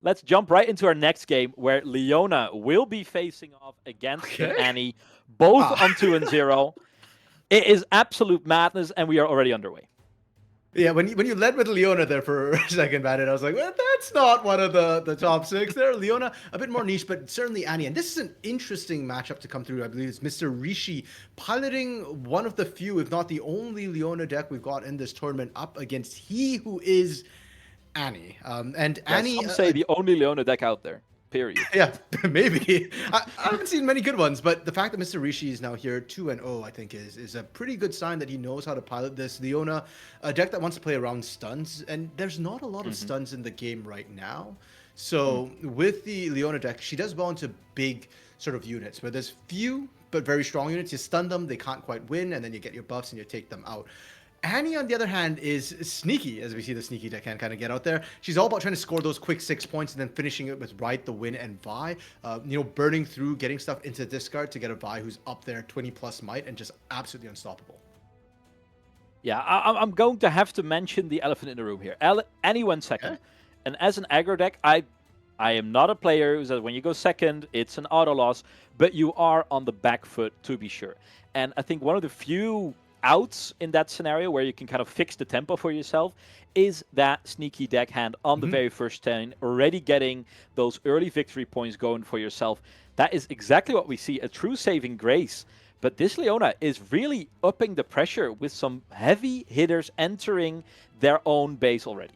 let's jump right into our next game where Leona will be facing off against an Okay. Annie, both Ah. on 2-0. It is absolute madness, and we are already underway. Yeah, when you led with Leona there for a second, Bandit, I was like, well, that's not one of the top six there. Leona, a bit more niche, but certainly Annie. And this is an interesting matchup to come through. I believe it's MrRishi piloting one of the few, if not the only Leona deck we've got in this tournament up against HeWhoIs Annie. And Yeah, Annie, some say the only Leona deck out there, period. yeah, maybe. I haven't seen many good ones, but the fact that MrRishi is now here 2-0, I think, is a pretty good sign that he knows how to pilot this. Leona, a deck that wants to play around stuns, and there's not a lot of Hmm. stuns in the game right now. So with the Leona deck, she does well into big sort of units where there's few but very strong units. You stun them, they can't quite win, and then you get your buffs and you take them out. Annie, on the other hand, is sneaky, as we see the sneaky deck hand kind of get out there. She's all about trying to score those quick 6 points and then finishing it with Ride the Win and Vi. Burning through, getting stuff into discard to get a Vi who's up there 20 plus might and just absolutely unstoppable. Yeah, I'm going to have to mention the elephant in the room here. Annie went Yeah. second. And as an aggro deck, I am not a player who says when you go second, it's an auto loss, but you are on the back foot to be sure. And I think one of the few outs in that scenario where you can kind of fix the tempo for yourself is that sneaky deck hand on the Mhm. very first turn, already getting those early victory points going for yourself. That is exactly what we see, a true saving grace. But this Leona is really upping the pressure with some heavy hitters entering their own base already.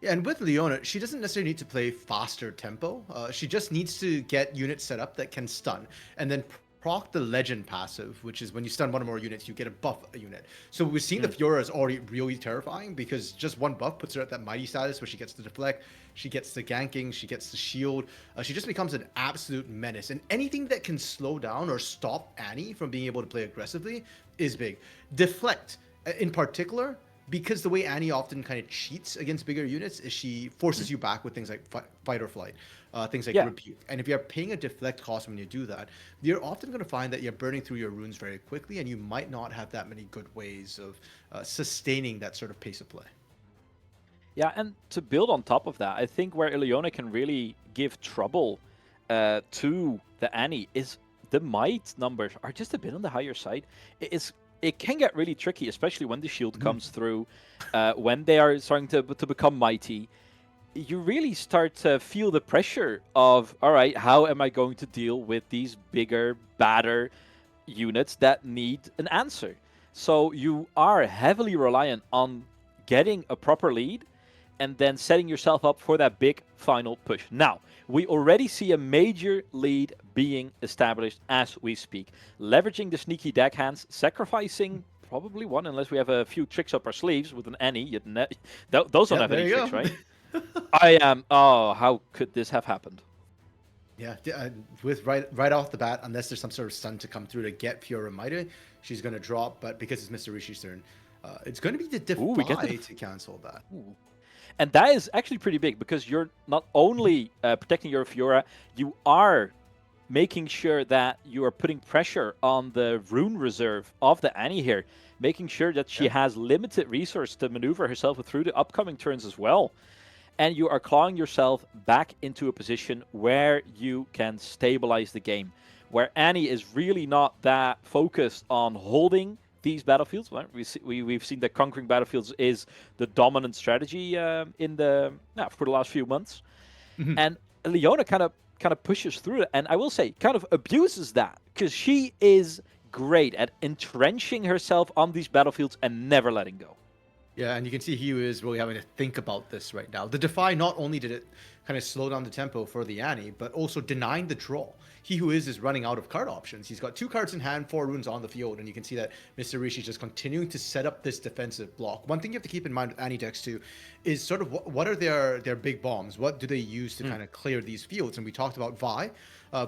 Yeah, and with Leona, she doesn't necessarily need to play faster tempo. She just needs to get units set up that can stun, and then proc the legend passive, which is when you stun one or more units, you get a buff a unit. So we've seen the Mm. Fiora is already really terrifying because just one buff puts her at that mighty status where she gets the deflect, she gets the ganking, she gets the shield. She just becomes an absolute menace. And anything that can slow down or stop Annie from being able to play aggressively is big. Deflect, in particular, because the way Annie often kind of cheats against bigger units is she forces you back with things like fight or flight, things like Yeah. rebuke. And if you're paying a deflect cost when you do that, you're often going to find that you're burning through your runes very quickly, and you might not have that many good ways of sustaining that sort of pace of play. Yeah, and to build on top of that, I think where Ileona can really give trouble to the Annie is the might numbers are just a bit on the higher side. It can get really tricky, especially when the shield comes through, when they are starting to become mighty. You really start to feel the pressure of, all right, how am I going to deal with these bigger, badder units that need an answer? So you are heavily reliant on getting a proper lead and then setting yourself up for that big final push. Now, we already see a major lead being established as we speak. Leveraging the sneaky deckhands, sacrificing probably one, unless we have a few tricks up our sleeves with an Annie. Those don't Yeah, have there any you tricks, go. right? I am. Oh, how could this have happened? Yeah, with right off the bat, unless there's some sort of stun to come through to get Fiora Mighty, she's going to drop. But because it's MrRishi's turn, it's going to be the Ooh, we get the. Defy to cancel that. Ooh. And that is actually pretty big because you're not only protecting your Fiora, you are making sure that you are putting pressure on the rune reserve of the Annie here, making sure that she Yeah. has limited resource to maneuver herself through the upcoming turns as well. And you are clawing yourself back into a position where you can stabilize the game, where Annie is really not that focused on holding these battlefields. Right? We've seen that conquering battlefields is the dominant strategy for the last few months, Mhm. and Leona kind of pushes through it, and I will say kind of abuses that because she is great at entrenching herself on these battlefields and never letting go. Yeah, and you can see he is really having to think about this right now. The Defy, not only did it kind of slow down the tempo for the Annie, but also denying the draw. He who is running out of card options. He's got 2 cards in hand, 4 runes on the field, and you can see that MrRishi is just continuing to set up this defensive block. One thing you have to keep in mind with Annie decks too is sort of what are their big bombs? What do they use to kind of clear these fields? And we talked about Vi.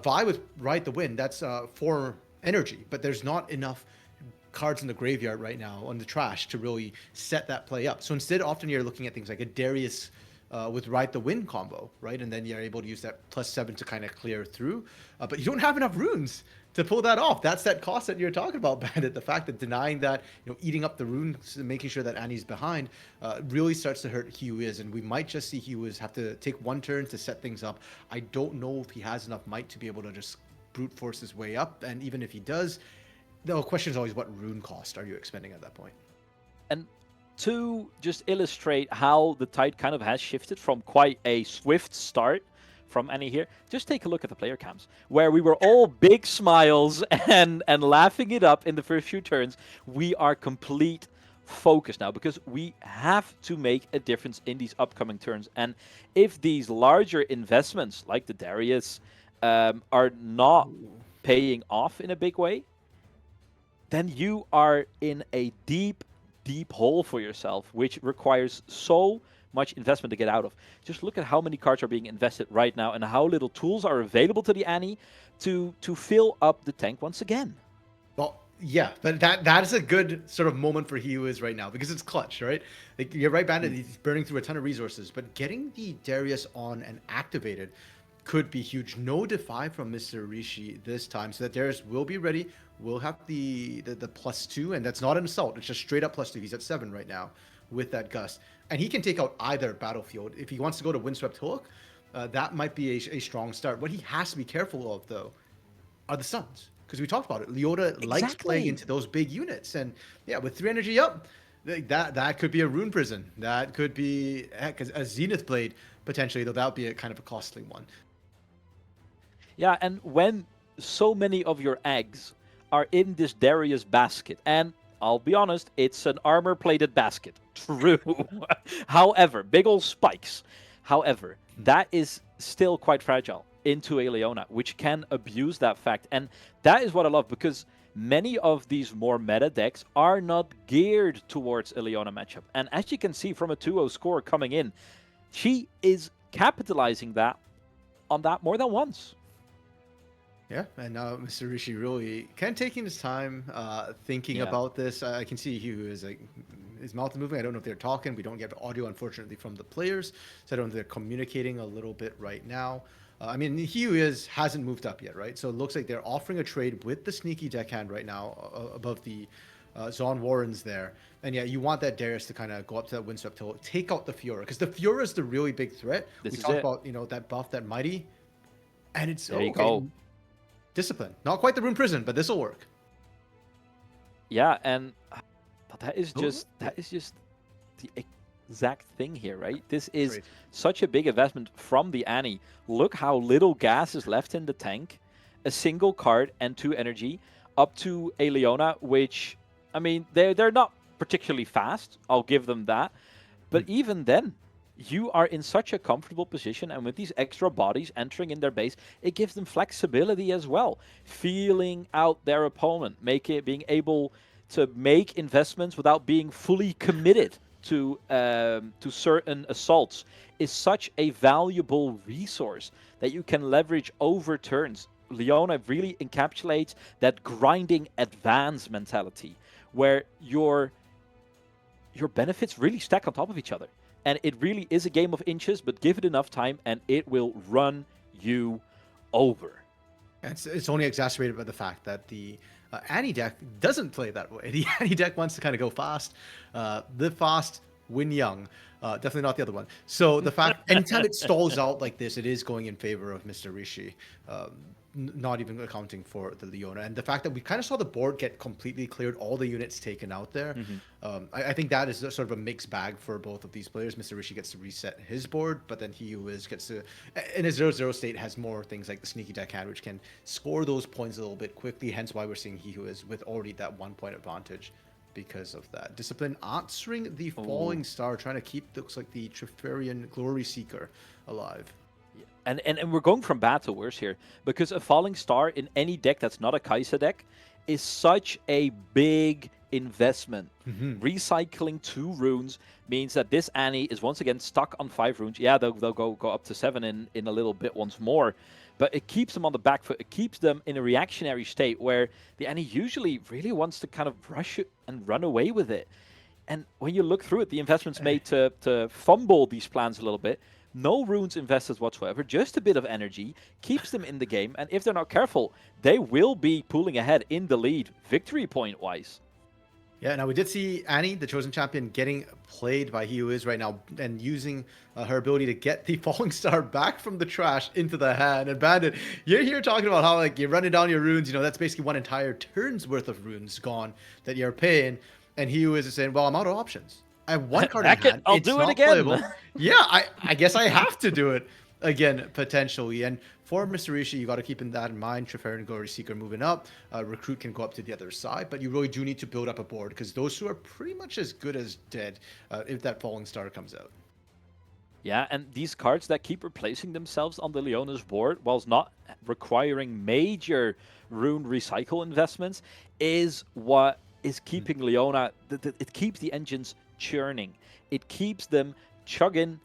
Vi with Ride the Wind, that's 4 energy, but there's not enough cards in the graveyard right now on the trash to really set that play up. So instead, often you're looking at things like a Darius with Ride the Wind combo, right? And then you're able to use that +7 to kind of clear through. But you don't have enough runes to pull that off. That's that cost that you're talking about, Bandit. The fact that denying that, eating up the runes and making sure that Annie's behind, really starts to hurt HeWhoIs, and we might just see HeWhoIs have to take one turn to set things up. I don't know if he has enough might to be able to just brute force his way up, and even if he does, the question is always what rune cost are you expending at that point? And to just illustrate how the tide kind of has shifted from quite a swift start from Annie here, just take a look at the player cams, where we were all big smiles and laughing it up in the first few turns. We are complete focus now because we have to make a difference in these upcoming turns. And if these larger investments, like the Darius, are not paying off in a big way, then you are in a deep hole for yourself, which requires so much investment to get out of. Just look at how many cards are being invested right now and how little tools are available to the Annie to fill up the tank once again. Well, yeah, but that is a good sort of moment for HeWhoIs right now because it's clutch, right? Like, you're right, Bandit. He's burning through a ton of resources, but getting the Darius on and activated could be huge. No defy from MrRishi this time, so that Darius will be ready. We'll have the +2, and that's not an assault. It's just straight up +2. He's at 7 right now with that gust. And he can take out either battlefield. If he wants to go to Windswept Hook, that might be a strong start. What he has to be careful of, though, are the stuns. Because we talked about it. Leona likes playing into those big units. And yeah, with 3 energy up, that could be a rune prison. That could be, heck, a Zenith Blade, potentially, though that would be a kind of a costly one. Yeah, and when so many of your eggs are in this Darius basket, and I'll be honest, it's an armor-plated basket. True. However, big old spikes. However, that is still quite fragile into a Leona, which can abuse that fact. And that is what I love, because many of these more meta decks are not geared towards a Leona matchup. And as you can see from a 2-0 score coming in, she is capitalizing on that more than once. Yeah, and now MrRishi really kind of taking his time thinking about this. I can see HeWhoIs like his mouth is moving. I don't know if they're talking. We don't get audio, unfortunately, from the players, so I don't know if they're communicating a little bit right now. I mean, HeWhoIs hasn't moved up yet, right? So it looks like they're offering a trade with the sneaky deckhand right now above the Zon Warrens there. And yeah, you want that Darius to kind of go up to that Windswept Hill, take out the Fiora, because the Fiora is the really big threat. We talked about, that buff, that Mighty, and it's there you go. Discipline. Not quite the Rune Prison, but this will work. Yeah, and that is just the exact thing here, right? This is such a big investment from the Annie. Look how little gas is left in the tank. A single card and 2 energy up to a Leona, which, I mean, they're not particularly fast. I'll give them that. But even then, you are in such a comfortable position, and with these extra bodies entering in their base, it gives them flexibility as well. Feeling out their opponent, being able to make investments without being fully committed to certain assaults is such a valuable resource that you can leverage over turns. Leona really encapsulates that grinding advance mentality, where your benefits really stack on top of each other. And it really is a game of inches, but give it enough time and it will run you over. It's only exacerbated by the fact that the Annie deck doesn't play that way. The Annie deck wants to kind of go fast. Live fast, win young. Definitely not the other one. So the fact, anytime it stalls out like this, it is going in favor of MrRishi. Not even accounting for the Leona. And the fact that we kind of saw the board get completely cleared, all the units taken out there, I think that is sort of a mixed bag for both of these players. MrRishi gets to reset his board, but then HeWhoIs gets to, in a 0-0 state, has more things like the sneaky deckhand, which can score those points a little bit quickly, hence why we're seeing HeWhoIs with already that 1-point advantage because of that. Discipline answering the Falling Star, trying to keep, looks like, the Triferian Glory Seeker alive. And we're going from bad to worse here, because a Falling Star in any deck that's not a Kai'Sa deck is such a big investment. Recycling 2 runes means that this Annie is once again stuck on 5 runes. Yeah, they'll go up to 7 in a little bit once more, but it keeps them on the back foot. It keeps them in a reactionary state where the Annie usually really wants to kind of rush it and run away with it. And when you look through it, the investments made to fumble these plans a little bit, no runes invested whatsoever, just a bit of energy, keeps them in the game, and if they're not careful, they will be pulling ahead in the lead, victory point-wise. Yeah, now we did see Annie, the chosen champion, getting played by HeWhoIs right now and using her ability to get the Falling Star back from the trash into the hand. And Bandit, you're here talking about how like you're running down your runes, that's basically one entire turn's worth of runes gone that you're paying. And HeWhoIs is saying, well, I'm out of options. I have one card in hand. I'll It's do it not again. playable. Yeah, I guess I have to do it again, potentially. And for MrRishi, you got to keep that in mind. Treferin and Glory Seeker moving up. Recruit can go up to the other side, but you really do need to build up a board because those two are pretty much as good as dead if that Falling Star comes out. Yeah, and these cards that keep replacing themselves on the Leona's board, whilst not requiring major rune recycle investments, is what is keeping Leona. It keeps the engines churning. It keeps them chugging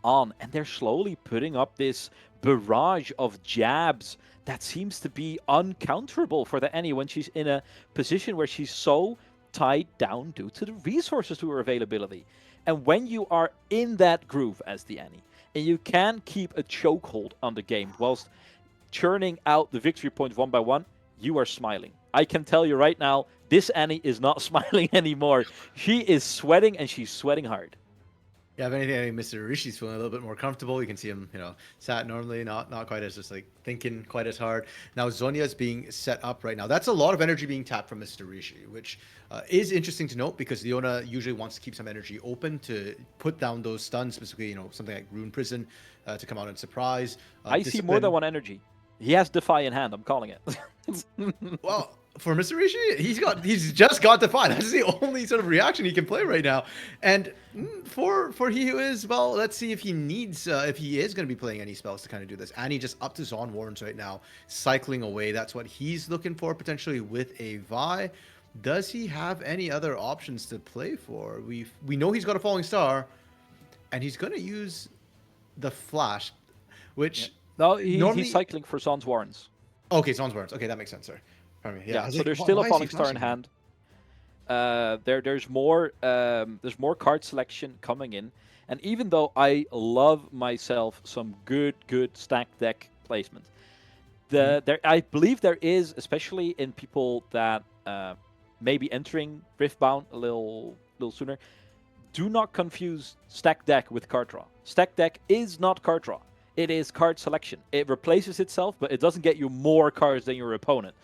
on, and they're slowly putting up this barrage of jabs that seems to be uncounterable for the Annie when she's in a position where she's so tied down due to the resources to her availability. And when you are in that groove as the Annie, and you can keep a chokehold on the game whilst churning out the victory points one by one, you are smiling. I can tell you right now, this Annie is not smiling anymore. She is sweating, and she's sweating hard. Yeah, if anything, I think MrRishi's feeling a little bit more comfortable. You can see him, sat normally, not quite as just like thinking quite as hard. Now Zhonya's being set up right now. That's a lot of energy being tapped from MrRishi, which is interesting to note because Leona usually wants to keep some energy open to put down those stuns, specifically, something like Rune Prison to come out and surprise. I see more than one energy. He has Defy in hand. I'm calling it. Well, for MrRishi, he's just got Defy. That's the only sort of reaction he can play right now. And for HeWhoIs, well, let's see if he needs if he is going to be playing any spells to kind of do this. Annie just up to Zon Warrens right now, cycling away. That's what he's looking for potentially with a Vi. Does he have any other options to play for? We know he's got a Falling Star, and he's going to use the Flash, which no, he's cycling for Zon's Warrens. Okay, Zon's Warrens. Okay, that makes sense, sir. Yeah, so there's still a Falling Star in hand. There's more card selection coming in, and even though I love myself some good stack deck placement, I believe there is, especially in people that may be entering Riftbound a little sooner, do not confuse stack deck with card draw. Stack deck is not card draw. It is card selection. It replaces itself, but it doesn't get you more cards than your opponent.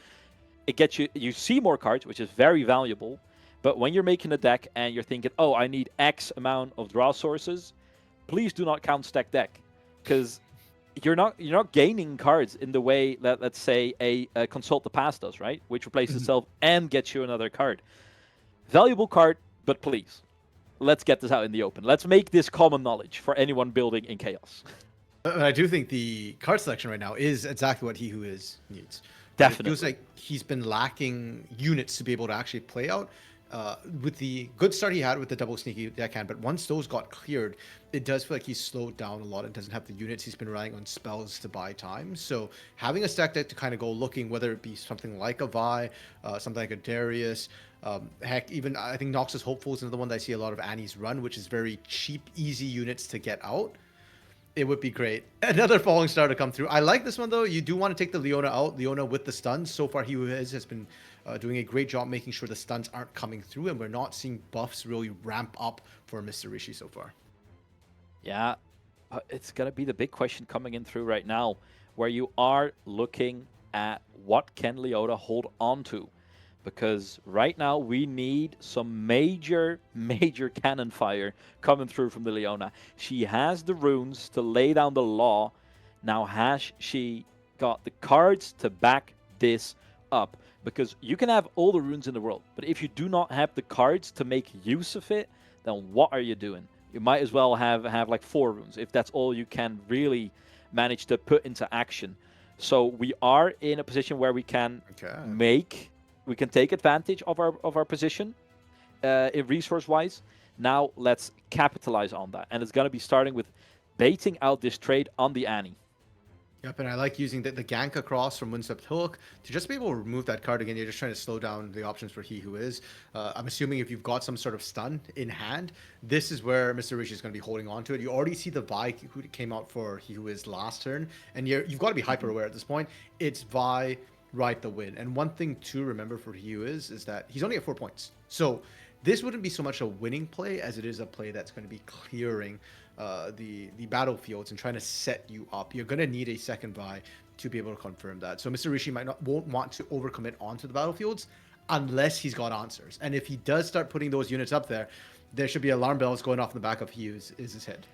It gets you see more cards, which is very valuable. But when you're making a deck and you're thinking, oh, I need X amount of draw sources, please do not count stack deck, because you're not gaining cards in the way that, let's say, a Consult the Past does, right? Which replaces itself and gets you another card. Valuable card, but please, let's get this out in the open. Let's make this common knowledge for anyone building in Chaos. I do think the card selection right now is exactly what HeWhoIs needs. Definitely. It feels like he's been lacking units to be able to actually play out. With the good start he had with the double sneaky deckhand, but once those got cleared, it does feel like he's slowed down a lot and doesn't have the units. He's been relying on spells to buy time. So having a stack deck to kind of go looking, whether it be something like a Vi, something like a Darius, heck, even I think Noxus Hopeful is another one that I see a lot of Annie's run, which is very cheap, easy units to get out. It would be great. Another Falling Star to come through. I like this one, though. You do want to take the Leona out. Leona with the stuns. So far, HeWhoIs has been doing a great job making sure the stuns aren't coming through, and we're not seeing buffs really ramp up for MrRishi so far. Yeah, it's going to be the big question coming in through right now, where you are looking at what can Leona hold on to. Because right now we need some major cannon fire coming through from the Leona. She has the runes to lay down the law. Now has she got the cards to back this up? Because you can have all the runes in the world, but if you do not have the cards to make use of it, then what are you doing? You might as well have like 4 runes if that's all you can really manage to put into action. So we are in a position where we can we can take advantage of our position resource-wise. Now let's capitalize on that. And it's going to be starting with baiting out this trade on the Annie. Yep, and I like using the gank across from Windswept Hook to just be able to remove that card again. You're just trying to slow down the options for HeWhoIs. I'm assuming if you've got some sort of stun in hand, this is where MrRishi is going to be holding on to it. You already see the Vi who came out for HeWhoIs last turn, and you've got to be hyper aware at this point. It's Vi, right the win. And one thing to remember for HeWhoIs is that he's only at 4 points. So this wouldn't be so much a winning play as it is a play that's going to be clearing the battlefields and trying to set you up. You're going to need a second buy to be able to confirm that. So MrRishi won't want to overcommit onto the battlefields unless he's got answers. And if he does start putting those units up there, there should be alarm bells going off in the back of HeWhoIs is his head.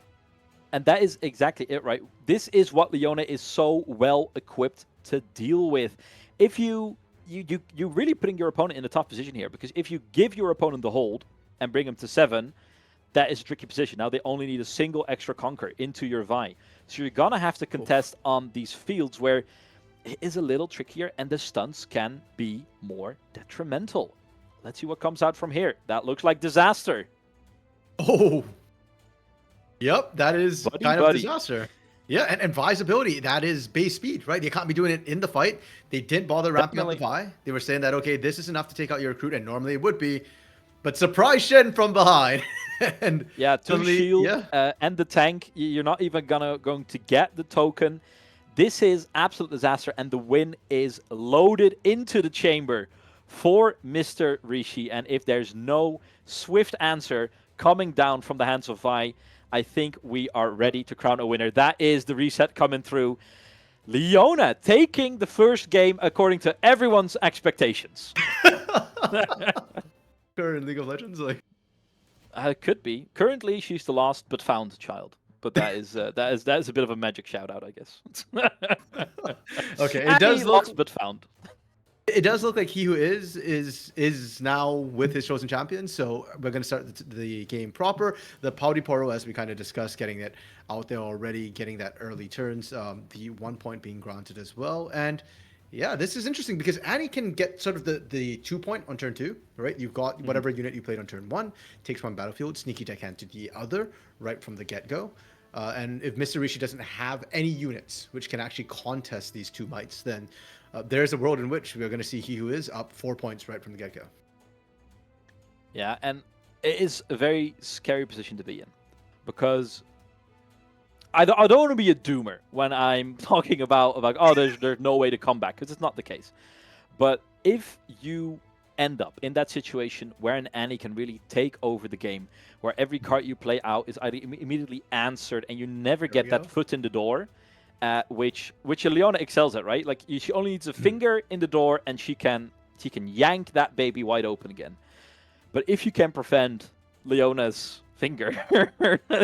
And that is exactly it, right? This is what Leona is so well equipped to deal with. If you're really putting your opponent in a tough position here, because if you give your opponent the hold and bring him to 7, that is a tricky position. Now they only need a single extra conquer into your Vi. So you're going to have to contest on these fields where it is a little trickier and the stunts can be more detrimental. Let's see what comes out from here. That looks like disaster. Oh, yep, that is kind of disaster. Yeah, and Vi's ability, that is base speed, right? They can't be doing it in the fight. They didn't bother ramping up the Vi. They were saying that, okay, this is enough to take out your recruit, and normally it would be. But surprise Shen from behind. And yeah, 2 shield and the tank. You're not even going to get the token. This is absolute disaster, and the win is loaded into the chamber for MrRishi. And if there's no swift answer coming down from the hands of Vi, I think we are ready to crown a winner. That is the reset coming through. Leona taking the first game according to everyone's expectations. In League of Legends, like could be. Currently, she's the lost but found child. But that is a bit of a magic shout out, I guess. Okay, it does look lost but found. It does look like HeWhoIs is now with his chosen champion. So we're going to start the game proper. The Pouty Poro, as we kind of discussed, getting it out there already, getting that early turns. The 1 point being granted as well, and yeah, this is interesting because Annie can get sort of the 2 point on turn 2, right? You've got whatever unit you played on turn 1, takes one battlefield, sneaky deckhand to the other, right from the get-go. And if MrRishi doesn't have any units which can actually contest these 2 mites, then there's a world in which we're going to see HeWhoIs up 4 points right from the get-go. Yeah, and it is a very scary position to be in because I don't want to be a doomer when I'm talking about oh, there's no way to come back, because it's not the case. But if you end up in that situation where an Annie can really take over the game, where every card you play out is either immediately answered and you never get that foot in the door, which Leona excels at, right? Like she only needs a finger in the door and she can yank that baby wide open again. But if you can prevent Leona's finger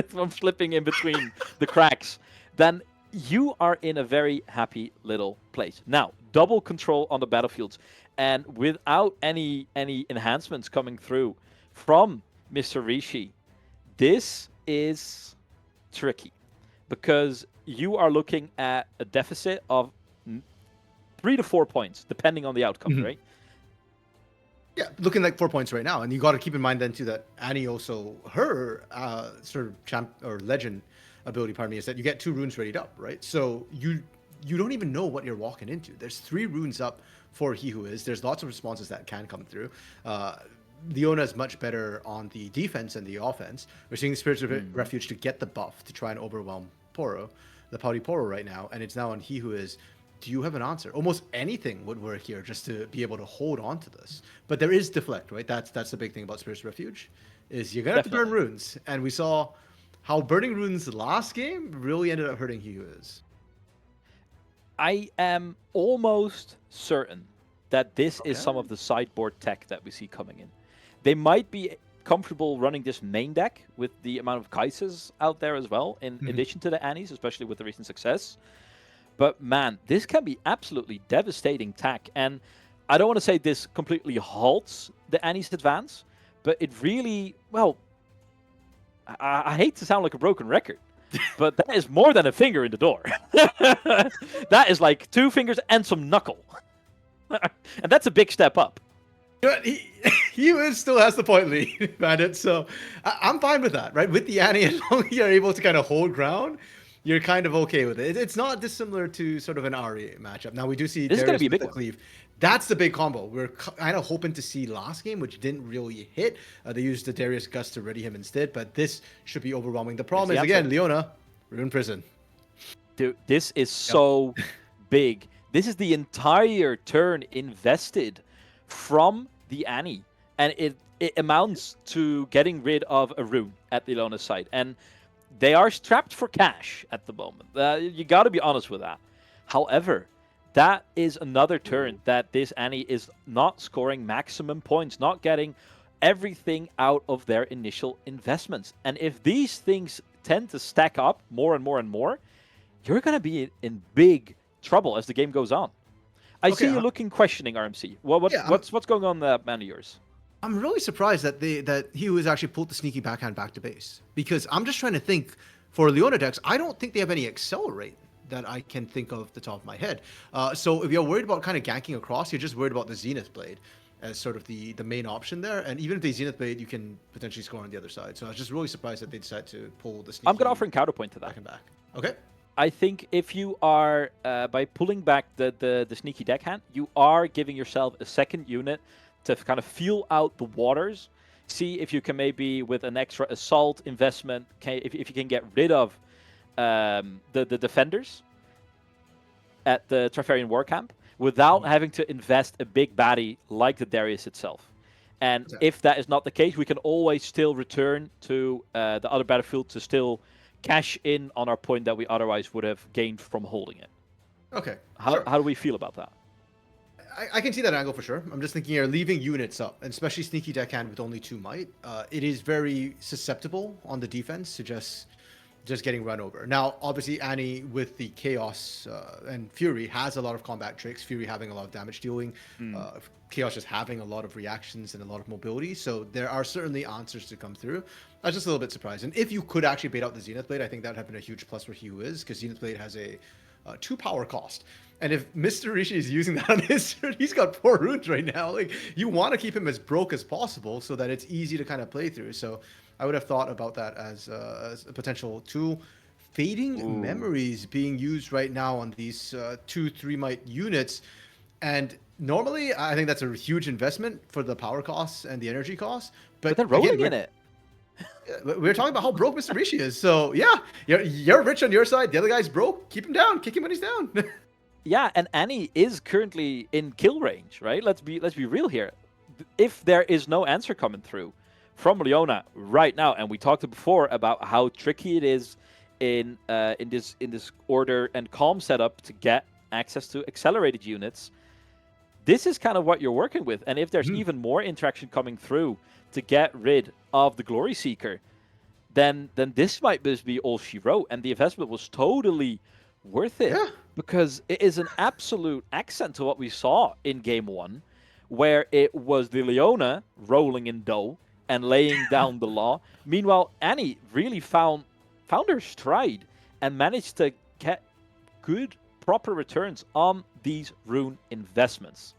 from slipping in between the cracks, then you are in a very happy little place. Now, double control on the battlefields, and without any enhancements coming through from MrRishi, this is tricky because you are looking at a deficit of 3 to 4 points, depending on the outcome, right? Yeah, looking like 4 points right now, and you got to keep in mind then too that Annie also her sort of champ or legend ability, pardon me, is that you get 2 runes readied up, right? So you don't even know what you're walking into. There's 3 runes up for HeWhoIs. There's lots of responses that can come through. Leona is much better on the defense and the offense. We're seeing the Spirits of Refuge to get the buff to try and overwhelm Poro, the Pouty Poro right now, and it's now on HeWhoIs. Do you have an answer? Almost anything would work here just to be able to hold on to this. But there is deflect, right? That's the big thing about Spirits of Refuge, is you're going to have to burn runes. And we saw how burning runes last game really ended up hurting HeWhoIs. I am almost certain that this is some of the sideboard tech that we see coming in. They might be comfortable running this main deck with the amount of Kaises out there as well, in addition to the Annies, especially with the recent success. But man, this can be absolutely devastating tech. And I don't want to say this completely halts the Annie's advance, but it really, well, I hate to sound like a broken record, but that is more than a finger in the door. That is like 2 fingers and some knuckle. And that's a big step up. He still has the point lead, Bandit. So I'm fine with that, right? With the Annie, as long as you're able to kind of hold ground, you're kind of okay with it. It's not dissimilar to sort of an Ari matchup. Now we do see This is going to Darius be a with big the one. cleave. That's the big combo. We're kind of hoping to see last game, which didn't really hit. They used the Darius Gust to ready him instead, but this should be overwhelming. The Here's problem the is, answer. again, Leona, Rune Prison. Dude, this is Yep. so big. This is the entire turn invested from the Annie, and it amounts to getting rid of a rune at the Leona's side, and they are strapped for cash at the moment. You got to be honest with that. However, that is another turn that this Annie is not scoring maximum points, not getting everything out of their initial investments. And if these things tend to stack up more and more and more, you're going to be in big trouble as the game goes on. I see you looking questioning, RMC. What's going on that man of yours? I'm really surprised that HeWhoIs actually pulled the sneaky backhand back to base, because I'm just trying to think for Leona decks. I don't think they have any accelerate that I can think of the top of my head. So if you're worried about kind of ganking across, you're just worried about the Zenith Blade as sort of the main option there. And even if they Zenith Blade, you can potentially score on the other side. So I was just really surprised that they decided to pull the sneaky. I'm going to offer a counterpoint to that. Back and back. Okay. I think if you are, by pulling back the sneaky deckhand, you are giving yourself a second unit to kind of feel out the waters. See if you can maybe, with an extra assault investment, if you can get rid of the defenders at the Trifarian War Camp without having to invest a big baddie like the Darius itself. And if that is not the case, we can always still return to the other battlefield to still cash in on our point that we otherwise would have gained from holding it. Okay. How do we feel about that? I can see that angle for sure. I'm just thinking here, leaving units up, and especially sneaky deckhand with only 2 might, it is very susceptible on the defense to just getting run over. Now, obviously, Annie with the Chaos and Fury has a lot of combat tricks. Fury having a lot of damage dealing, Chaos just having a lot of reactions and a lot of mobility. So there are certainly answers to come through. I was just a little bit surprised. And if you could actually bait out the Zenith Blade, I think that would have been a huge plus for HeWhoIs, because Zenith Blade has a 2 power cost. And if MrRishi is using that on his turn, he's got 4 runes right now. Like, you want to keep him as broke as possible so that it's easy to kind of play through. So I would have thought about that as a potential tool. Fading Memories being used right now on these 2-3 might units. And normally, I think that's a huge investment for the power costs and the energy costs. But they're rolling in it. We're talking about how broke MrRishi is. So yeah, you're rich on your side. The other guy's broke. Keep him down. Kick him when he's down. Yeah, and Annie is currently in kill range, right? Let's be real here. If there is no answer coming through from Leona right now, and we talked before about how tricky it is in this order and calm setup to get access to accelerated units, this is kind of what you're working with. And if there's even more interaction coming through to get rid of the Glory Seeker, then this might just be all she wrote, and the investment was totally worth it. Yeah. Because it is an absolute accent to what we saw in Game 1, where it was the Leona rolling in dough and laying down the law. Meanwhile, Annie really found her stride and managed to get good, proper returns on these rune investments.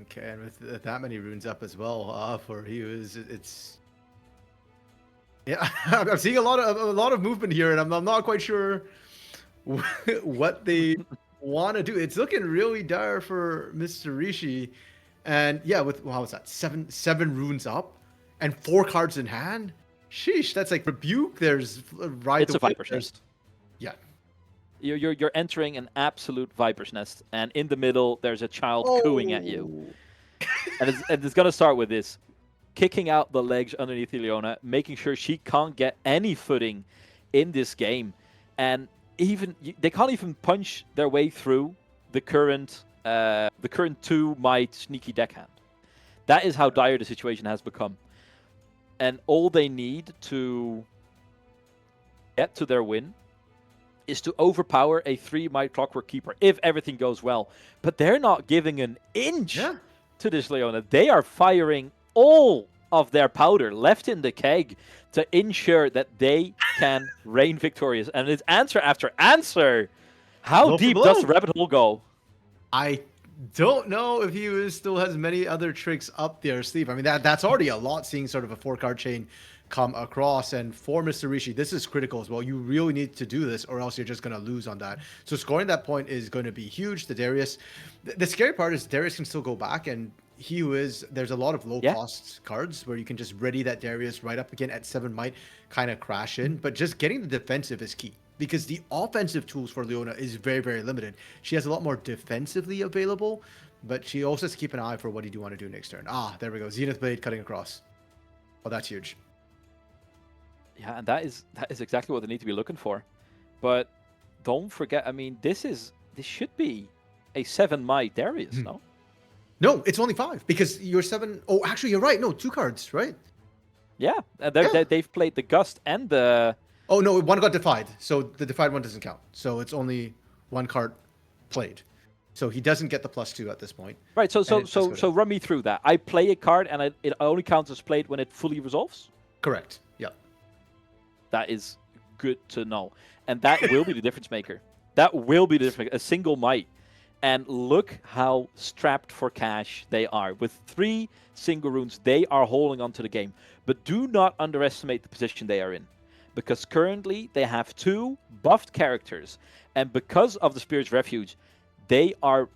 Okay, and with that many runes up as well for HeWhoIs, it's yeah. I'm seeing a lot of movement here, and I'm not quite sure what they want to do. It's looking really dire for MrRishi, and yeah, with how was that, seven runes up and 4 cards in hand. Sheesh, that's like Rebuke. There's Ride It's the a Viper's Nest. Yeah. You're entering an absolute Viper's Nest, and in the middle there's a child cooing at you. And it's going to start with this. Kicking out the legs underneath Leona, making sure she can't get any footing in this game. And they can't even punch their way through the current 2 might sneaky deckhand. That is how dire the situation has become. And all they need to get to their win is to overpower a 3 might Clockwork Keeper if everything goes well. But they're not giving an inch to this Leona. They are firing all of their powder left in the keg to ensure that they can reign victorious. And it's answer after answer. How deep does the rabbit hole go? I don't know if he still has many other tricks up their sleeve. I mean, that's already a lot, seeing sort of a 4-card chain come across. And for MrRishi, this is critical as well. You really need to do this, or else you're just going to lose on that. So scoring that point is going to be huge. The Darius, the scary part is Darius can still go back, and there's a lot of low cost cards where you can just ready that Darius right up again at 7 might kind of crash in, but just getting the defensive is key. Because the offensive tools for Leona is very, very limited. She has a lot more defensively available, but she also has to keep an eye for what you do want to do next turn. Ah, there we go. Zenith Blade cutting across. Oh, that's huge. Yeah, and that is exactly what they need to be looking for. But don't forget, I mean, this should be a 7 might Darius, no? No, it's only 5 because you're 7. Oh, actually, you're right. No, 2 cards, right? Yeah, they've played the Gust and the. Oh no, one got defied, so the defied one doesn't count. So it's only 1 card played, so he doesn't get the +2 at this point. Right. So run me through that. I play a card, and it only counts as played when it fully resolves. Correct. Yeah. That is good to know, and that will be the difference maker. That will be the difference maker. A single might, and look how strapped for cash they are with 3 single runes. They are holding on to the game, but do not underestimate the position they are in. Because currently they have 2 buffed characters, and because of the Spirit's Refuge, they are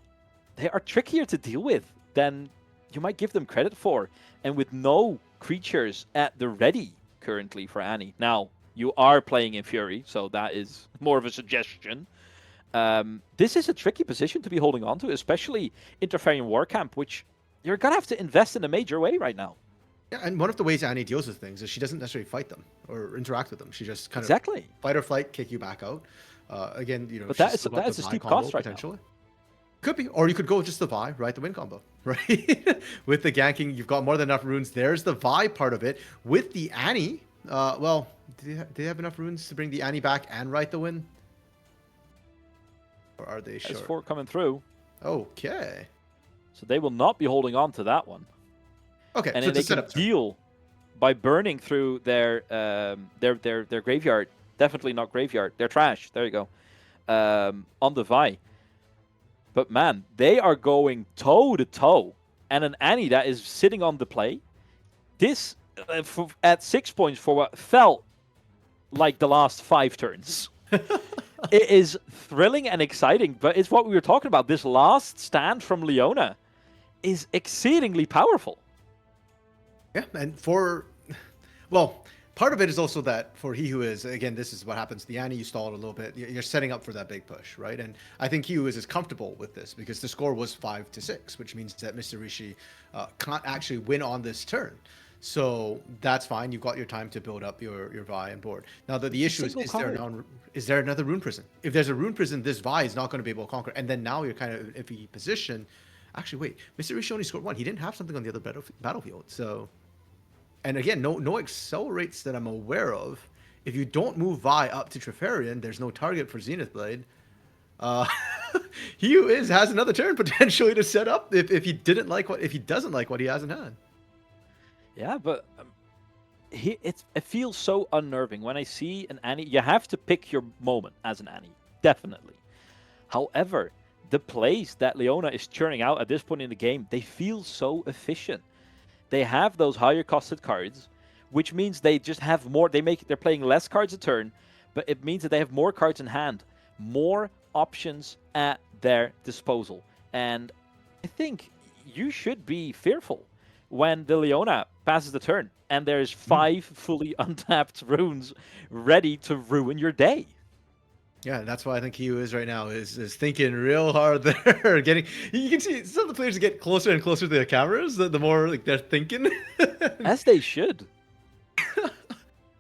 trickier to deal with than you might give them credit for. And with no creatures at the ready currently for Annie. Now, you are playing in Fury, so that is more of a suggestion. This is a tricky position to be holding on to, especially Interfering War Camp, which you're going to have to invest in a major way right now. Yeah, and one of the ways Annie deals with things is she doesn't necessarily fight them or interact with them. She just kind of fight or flight, kick you back out. Again, you know, but that is a steep cost right now. Could be, or you could go just the Vi, right? The win combo, right? With the ganking, you've got more than enough runes. There's the Vi part of it. With the Annie, well, do they have enough runes to bring the Annie back and write the win? Or are they short? S4 coming through. Okay. So they will not be holding on to that one. Okay, and so then they can deal by burning through their graveyard. Definitely not graveyard. Their trash. There you go. On the Vi. But man, they are going toe to toe, and an Annie that is sitting on the play. This at 6 points for what felt like the last 5 turns. It is thrilling and exciting, but it's what we were talking about. This last stand from Leona is exceedingly powerful. Yeah, and part of it is also that for HeWhoIs, again, this is what happens. The Annie, you stalled a little bit. You're setting up for that big push, right? And I think HeWhoIs is comfortable with this because the score was 5-6, which means that MrRishi can't actually win on this turn. So that's fine. You've got your time to build up your Vi and board. Now, the issue is there another Rune Prison? If there's a Rune Prison, this Vi is not going to be able to conquer. And then now you're kind of in an iffy position. Actually, wait. MrRishi only scored 1. He didn't have something on the other battlefield. So, and again, no accelerates that I'm aware of. If you don't move Vi up to Trifarian, there's no target for Zenith Blade. HeWhoIs has another turn potentially to set up if he doesn't like what he has in hand. Yeah, but it feels so unnerving when I see an Annie. You have to pick your moment as an Annie, definitely. However, the plays that Leona is churning out at this point in the game, they feel so efficient. They have those higher costed cards, which means they just have more. They're playing less cards a turn, but it means that they have more cards in hand, more options at their disposal. And I think you should be fearful when the Leona passes the turn and there's 5 fully untapped runes ready to ruin your day. Yeah, that's why I think HeWhoIs right now is thinking real hard there. You can see some of the players get closer and closer to their cameras, the more like they're thinking. As they should.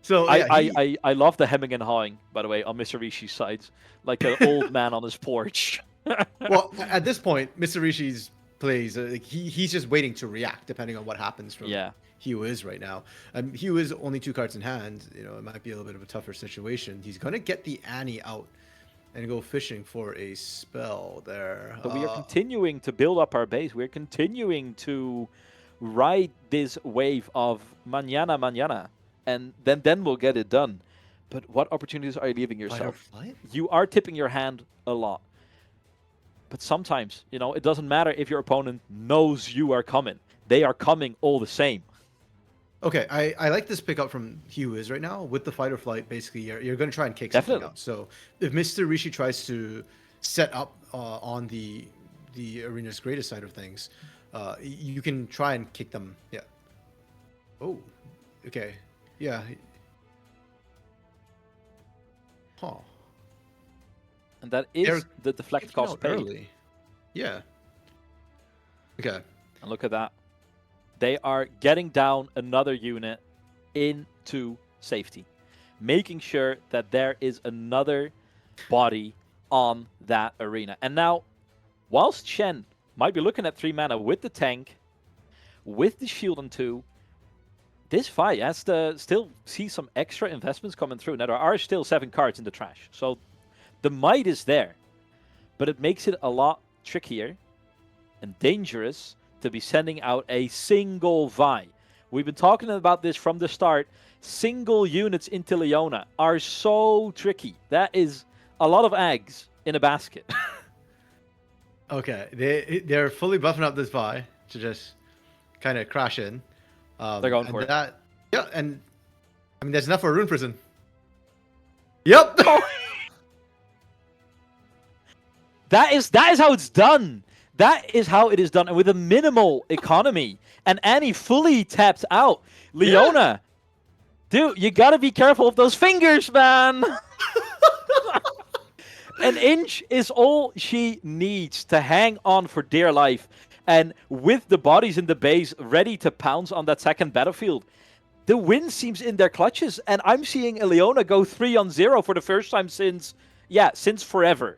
So I love the hemming and hawing, by the way, on MrRishi's side, like an old man on his porch. Well, at this point, MrRishi's plays he's just waiting to react depending on what happens from HeWhoIs right now. HeWhoIs only 2 cards in hand. You know, it might be a little bit of a tougher situation. He's going to get the Annie out and go fishing for a spell there. But we are continuing to build up our base. We're continuing to ride this wave of mañana, and then we'll get it done. But what opportunities are you leaving yourself? You are tipping your hand a lot. But sometimes, you know, it doesn't matter if your opponent knows you are coming. They are coming all the same. Okay, I like this pickup from HeWhoIs right now. With the fight or flight, basically, you're going to try and kick something Definitely. up. So if MrRishi tries to set up on the arena's greatest side of things, you can try and kick them. Yeah. Oh, okay. Yeah. Huh. And that They're is the deflect kicking cost out paid. early. Yeah. Okay. And look at that. They are getting down another unit into safety, making sure that there is another body on that arena. And now, whilst Shen might be looking at 3 mana with the tank, with the shield on 2, this fight has to still see some extra investments coming through. Now, there are still 7 cards in the trash, so the might is there, but it makes it a lot trickier and dangerous to be sending out a single Vi. We've been talking about this from the start. Single units into Leona are so tricky. That is a lot of eggs in a basket. Okay. They're fully buffing up this Vi to just kind of crash in. They're going And for it. that, yeah, and I mean, there's enough for a Rune Prison. Yep. Oh. That is how it's done. That is how it is done, and with a minimal economy. And Annie fully tapped out. Leona, dude, you gotta be careful of those fingers, man. An inch is all she needs to hang on for dear life. And with the bodies in the base ready to pounce on that second battlefield, the win seems in their clutches. And I'm seeing a Leona go 3-0 for the first time since forever.